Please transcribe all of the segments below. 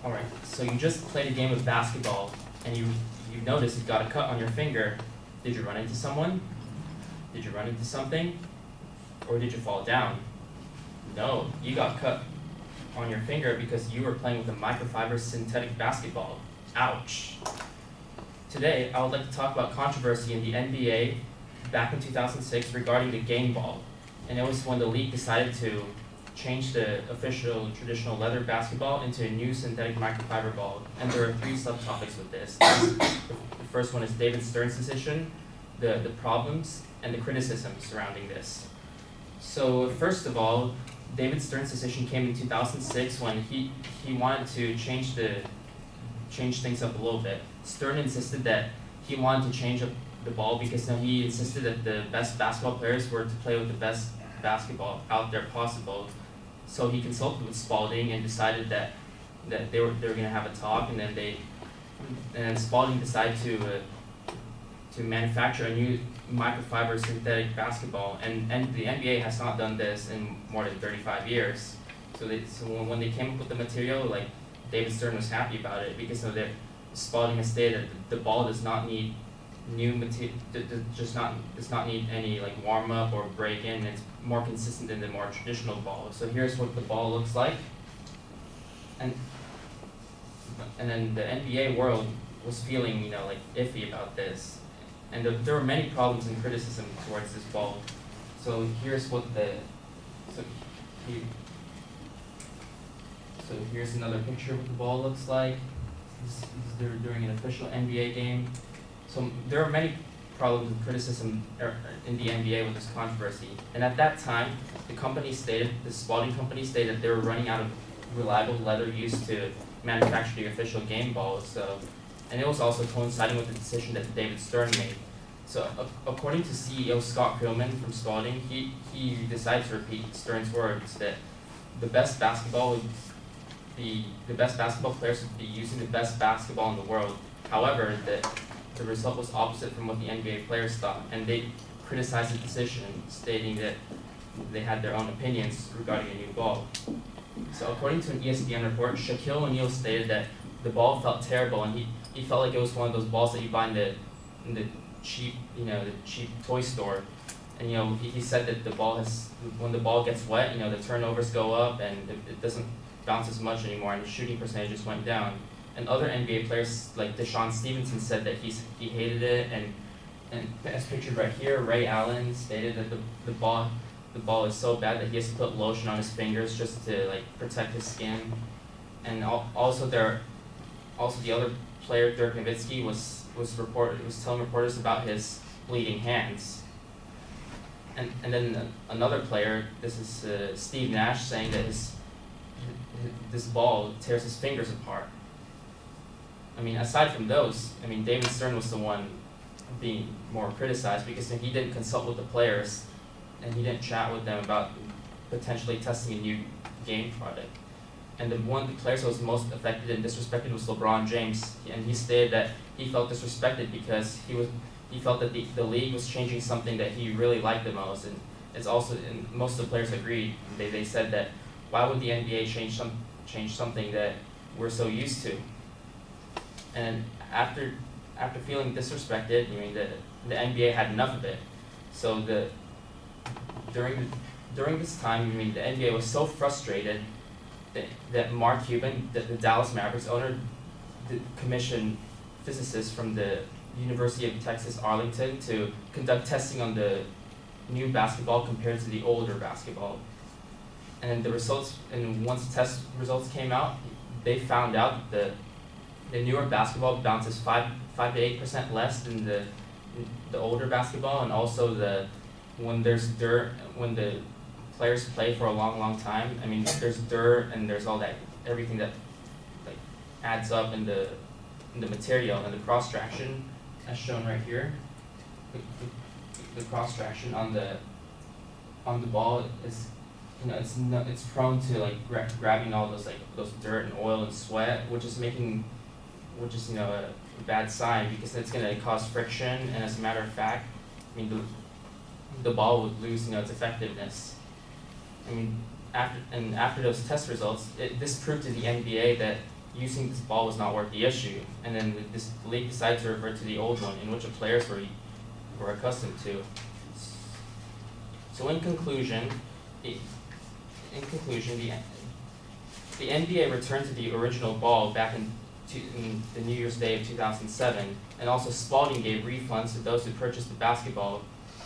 Alright, so you just played a game of basketball and you noticed you got a cut on your finger. Did you run into someone? Did you run into something? Or did you fall down? No, you got cut on your finger because you were playing with a microfiber synthetic basketball. Ouch. Today, I would like to talk about controversy in the NBA back in 2006 regarding the game ball. And it was when the league decided to change the official traditional leather basketball into a new synthetic microfiber ball. And there are three subtopics with this. The first one is David Stern's decision, the problems, and the criticism surrounding this. So first of all, David Stern's decision came in 2006 when he wanted to change things up a little bit. Stern insisted that he wanted to change up the ball because he insisted that the best basketball players were to play with the best basketball out there possible. So he consulted with Spalding and decided that they were going to have a talk, and then Spalding decided to manufacture a new microfiber synthetic basketball, and the NBA has not done this in more than 35 years. So when they came up with the material, like, David Stern was happy about it because Spalding has stated that the ball does not need new material, does not need any like warm up or break in. It's more consistent than the more traditional ball. So here's what the ball looks like, and then the NBA world was feeling like iffy about this, and there were many problems and criticism towards this ball. So here's what so here's another picture of what the ball looks like. This is during an official NBA game. So there are many problems and criticism in the NBA with this controversy. And at that time, the Spalding company stated that they were running out of reliable leather used to manufacture the official game ball. And it was also coinciding with the decision that David Stern made. So according to CEO Scott Pillman from Spalding, he decided to repeat Stern's words that the best basketball players would be using the best basketball in the world. However, the result was opposite from what the NBA players thought, and they criticized the decision, stating that they had their own opinions regarding a new ball. So according to an ESPN report, Shaquille O'Neal stated that the ball felt terrible, and he felt like it was one of those balls that you buy in the cheap toy store. And he said that when the ball gets wet, the turnovers go up and it doesn't bounce as much anymore, and the shooting percentages went down. And other NBA players like Deshaun Stevenson said that he hated it, and as pictured right here, Ray Allen stated that the ball is so bad that he has to put lotion on his fingers just to protect his skin. And also the other player, Dirk Nowitzki, was telling reporters about his bleeding hands. And then another player, this is Steve Nash, saying that this ball tears his fingers apart. Aside from those, David Stern was the one being more criticized because he didn't consult with the players and he didn't chat with them about potentially testing a new game product. And one of the players who was most affected and disrespected was LeBron James, and he stated that he felt disrespected because he felt that the league was changing something that he really liked the most, and and most of the players agreed. They said that why would the NBA change something that we're so used to? And after feeling disrespected, the NBA had enough of it. So during this time, the NBA was so frustrated that Mark Cuban, the Dallas Mavericks owner, commissioned physicists from the University of Texas Arlington to conduct testing on the new basketball compared to the older basketball. And once the test results came out, they found out that the newer basketball bounces 5 to 8% less than the older basketball, and also when there's dirt, when the players play for a long time, there's dirt and there's everything that adds up in the material, and the cross traction, as shown right here. The cross traction on the ball is it's prone to grabbing all those dirt and oil and sweat, which is a bad sign because it's going to cause friction, and as a matter of fact, the ball would lose its effectiveness. After those test results, this proved to the NBA that using this ball was not worth the issue, and then this league decided to revert to the old one, in which the players were accustomed to. So in conclusion, the NBA returned to the original ball back in the New Year's Day of 2007, and also Spalding gave refunds to those who purchased the basketball.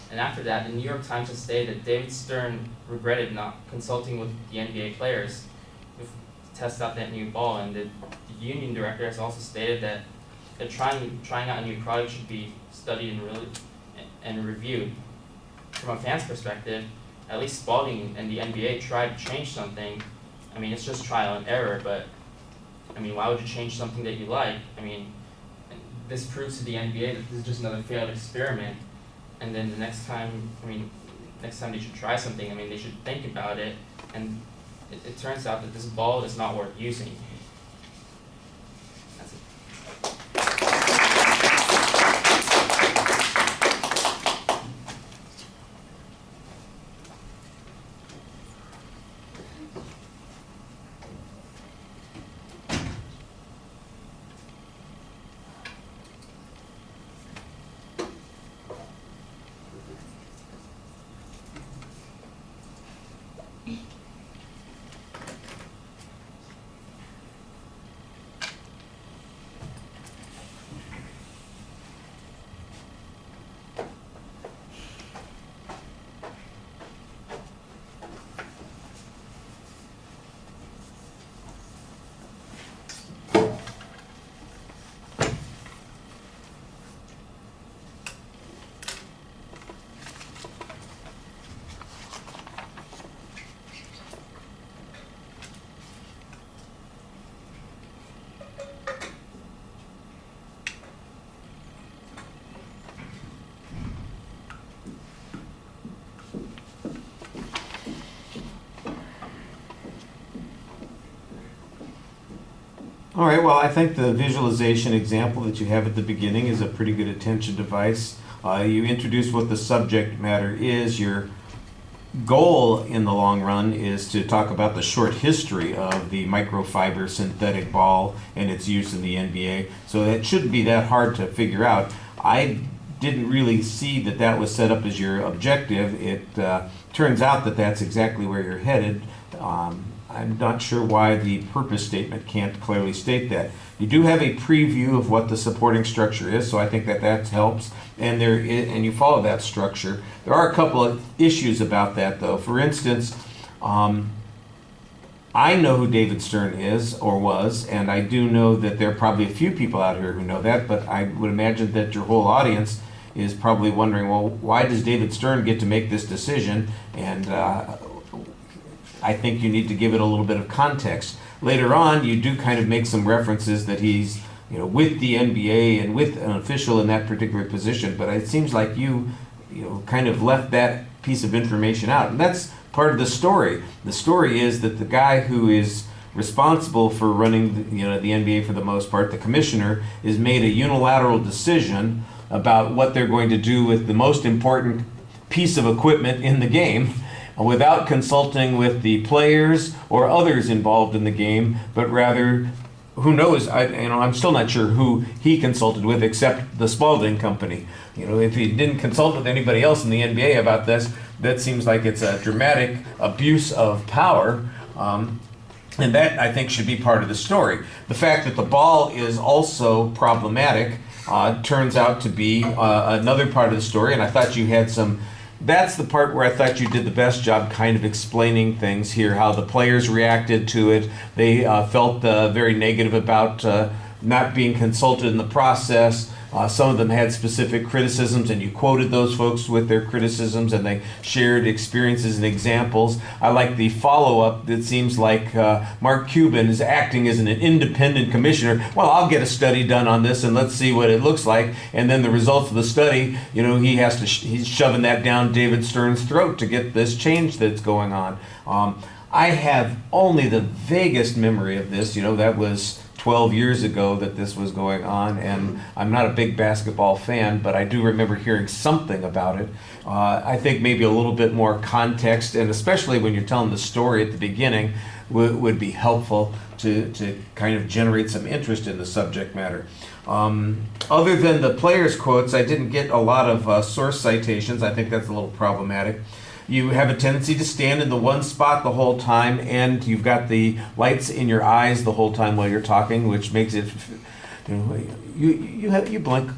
And after that, the New York Times has stated that David Stern regretted not consulting with the NBA players to test out that new ball, and the union director has also stated that trying out a new product should be studied and reviewed. From a fan's perspective, at least Spalding and the NBA tried to change something. I mean, it's just trial and error, but I mean, why would you change something that you like? I mean, this proves to the NBA that this is just another failed experiment. And then the next time they should try something, I mean, they should think about it. And it turns out that this ball is not worth using. That's it. All right, well, I think the visualization example that you have at the beginning is a pretty good attention device. You introduce what the subject matter is. Your goal in the long run is to talk about the short history of the microfiber synthetic ball and its use in the NBA. So it shouldn't be that hard to figure out. I didn't really see that that was set up as your objective. It turns out that that's exactly where you're headed. I'm not sure why the purpose statement can't clearly state that. You do have a preview of what the supporting structure is, so I think that helps, and you follow that structure. There are a couple of issues about that, though. For instance, I know who David Stern is or was, and I do know that there are probably a few people out here who know that, but I would imagine that your whole audience is probably wondering, well, why does David Stern get to make this decision? And I think you need to give it a little bit of context. Later on, you do kind of make some references that he's, with the NBA and with an official in that particular position, but it seems like you kind of left that piece of information out, and that's part of the story. The story is that the guy who is responsible for running the NBA for the most part, the commissioner, has made a unilateral decision about what they're going to do with the most important piece of equipment in the game, without consulting with the players or others involved in the game, but rather, who knows? I'm still not sure who he consulted with, except the Spalding Company. If he didn't consult with anybody else in the NBA about this, that seems like it's a dramatic abuse of power, and that I think should be part of the story. The fact that the ball is also problematic turns out to be another part of the story, and I thought you had some. That's the part where I thought you did the best job kind of explaining things here, how the players reacted to it. They felt very negative about not being consulted in the process. Some of them had specific criticisms, and you quoted those folks with their criticisms, and they shared experiences and examples. I like the follow-up that seems like Mark Cuban is acting as an independent commissioner. Well, I'll get a study done on this, and let's see what it looks like. And then the results of the study, he's shoving that down David Stern's throat to get this change that's going on. I have only the vaguest memory of this. That was 12 years ago that this was going on, and I'm not a big basketball fan, but I do remember hearing something about it. I think maybe a little bit more context, and especially when you're telling the story at the beginning, would be helpful to kind of generate some interest in the subject matter. Other than the players' quotes, I didn't get a lot of source citations. I think that's a little problematic. You have a tendency to stand in the one spot the whole time, and you've got the lights in your eyes the whole time while you're talking, which makes it, you blink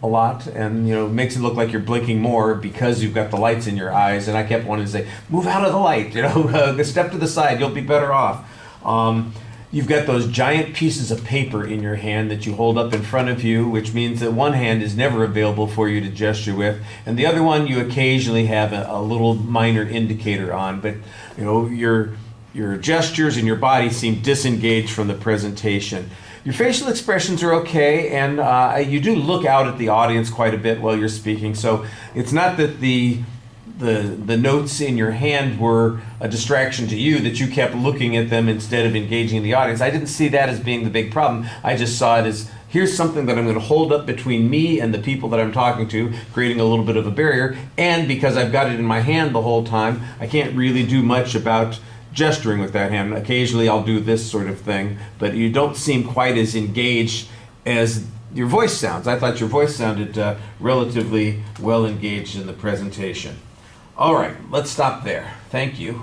a lot, and makes it look like you're blinking more because you've got the lights in your eyes. And I kept wanting to say, move out of the light, step to the side, you'll be better off. You've got those giant pieces of paper in your hand that you hold up in front of you, which means that one hand is never available for you to gesture with, and the other one you occasionally have a little minor indicator on, but your gestures and your body seem disengaged from the presentation. Your facial expressions are okay, and you do look out at the audience quite a bit while you're speaking, so it's not that the notes in your hand were a distraction to you, that you kept looking at them instead of engaging in the audience. I didn't see that as being the big problem. I just saw it as, here's something that I'm going to hold up between me and the people that I'm talking to, creating a little bit of a barrier, and because I've got it in my hand the whole time, I can't really do much about gesturing with that hand. Occasionally I'll do this sort of thing, but you don't seem quite as engaged as your voice sounds. I thought your voice sounded relatively well engaged in the presentation. All right, let's stop there. Thank you.